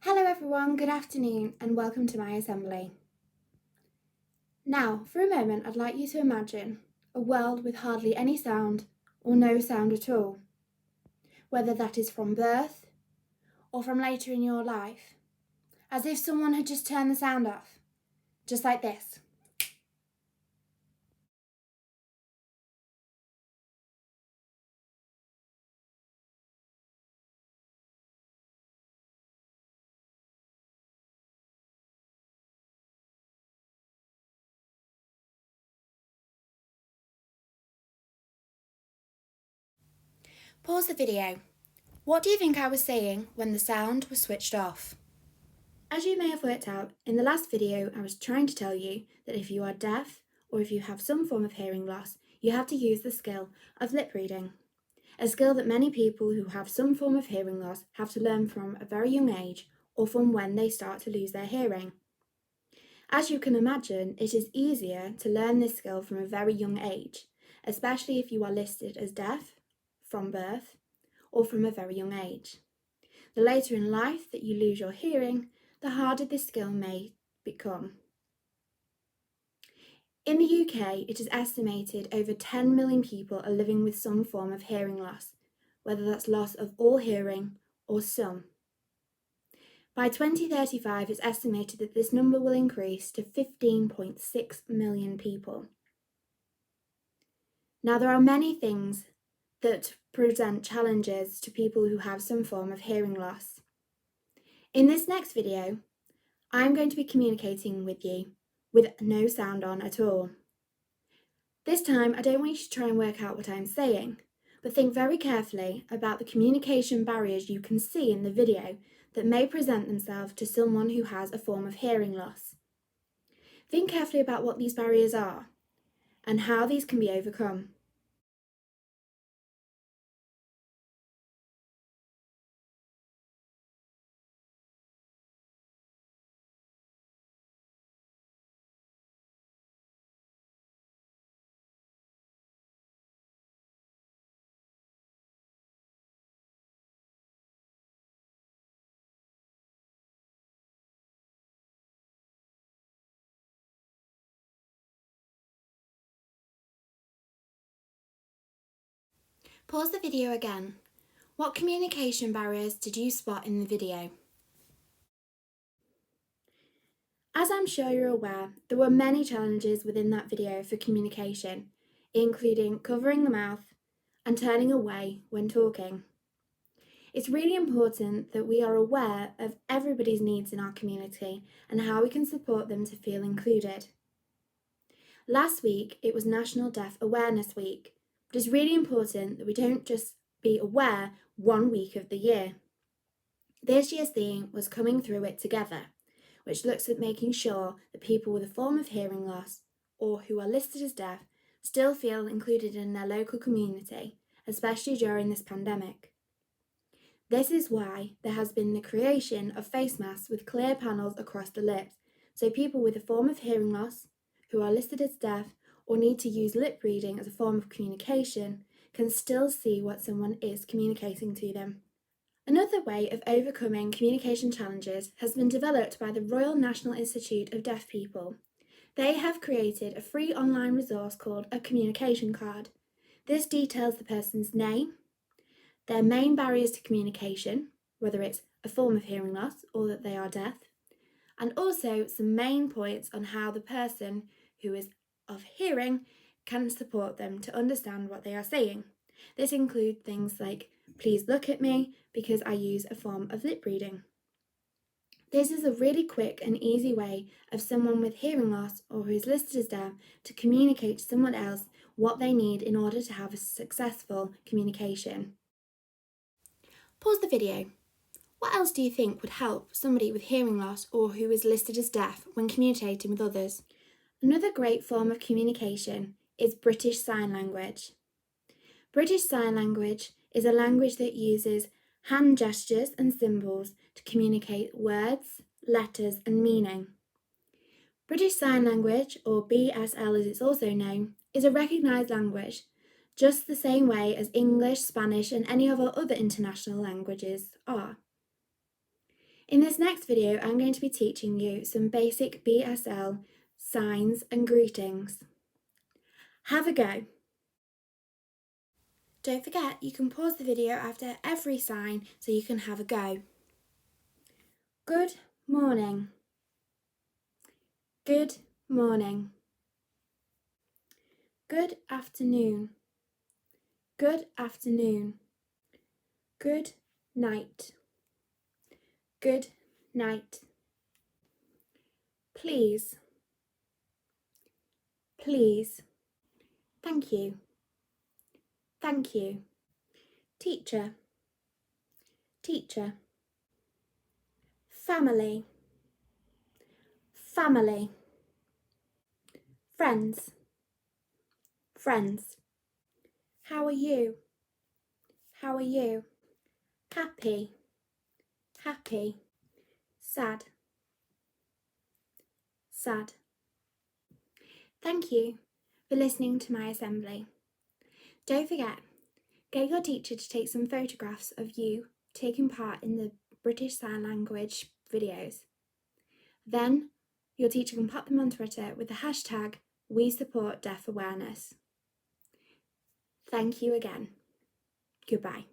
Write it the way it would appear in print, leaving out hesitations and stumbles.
Hello everyone, good afternoon and welcome to my assembly. Now, for a moment I'd like you to imagine a world with hardly any sound or no sound at all, whether that is from birth or from later in your life, as if someone had just turned the sound off, just like this. Pause the video. What do you think I was saying when the sound was switched off? As you may have worked out, in the last video I was trying to tell you that if you are deaf or if you have some form of hearing loss, you have to use the skill of lip reading, a skill that many people who have some form of hearing loss have to learn from a very young age or from when they start to lose their hearing. As you can imagine, it is easier to learn this skill from a very young age, especially if you are listed as deaf from birth or from a very young age. The later in life that you lose your hearing, the harder this skill may become. In the UK, it is estimated over 10 million people are living with some form of hearing loss, whether that's loss of all hearing or some. By 2035, it's estimated that this number will increase to 15.6 million people. Now, there are many things that present challenges to people who have some form of hearing loss. In this next video, I'm going to be communicating with you with no sound on at all. This time, I don't want you to try and work out what I'm saying, but think very carefully about the communication barriers you can see in the video that may present themselves to someone who has a form of hearing loss. Think carefully about what these barriers are and how these can be overcome. Pause the video again. What communication barriers did you spot in the video? As I'm sure you're aware, there were many challenges within that video for communication, including covering the mouth and turning away when talking. It's really important that we are aware of everybody's needs in our community and how we can support them to feel included. Last week, it was National Deaf Awareness Week, but it's really important that we don't just be aware 1 week of the year. This year's theme was Coming Through It Together, which looks at making sure that people with a form of hearing loss or who are listed as deaf still feel included in their local community, especially during this pandemic. This is why there has been the creation of face masks with clear panels across the lips, so people with a form of hearing loss, who are listed as deaf or need to use lip reading as a form of communication, can still see what someone is communicating to them. Another way of overcoming communication challenges has been developed by the Royal National Institute of Deaf People. They have created a free online resource called a communication card. This details the person's name, their main barriers to communication, whether it's a form of hearing loss or that they are deaf, and also some main points on how the person who is of hearing can support them to understand what they are saying. This includes things like, please look at me because I use a form of lip reading. This is a really quick and easy way of someone with hearing loss or who is listed as deaf to communicate to someone else what they need in order to have a successful communication. Pause the video. What else do you think would help somebody with hearing loss or who is listed as deaf when communicating with others? Another great form of communication is British Sign Language. British Sign Language is a language that uses hand gestures and symbols to communicate words, letters, and meaning. British Sign Language, or BSL as it's also known, is a recognised language, just the same way as English, Spanish, and any of our other international languages are. In this next video, I'm going to be teaching you some basic BSL signs and greetings. Have a go. Don't forget, you can pause the video after every sign so you can have a go. Good morning. Good morning. Good afternoon. Good afternoon. Good night. Good night. Please. Please. Thank you. Thank you. Teacher. Teacher. Family. Family. Friends. Friends. How are you? How are you? Happy. Happy. Sad. Sad. Thank you for listening to my assembly. Don't forget, get your teacher to take some photographs of you taking part in the British Sign Language videos. Then your teacher can pop them on Twitter with the hashtag #WeSupportDeafAwareness. Thank you again. Goodbye.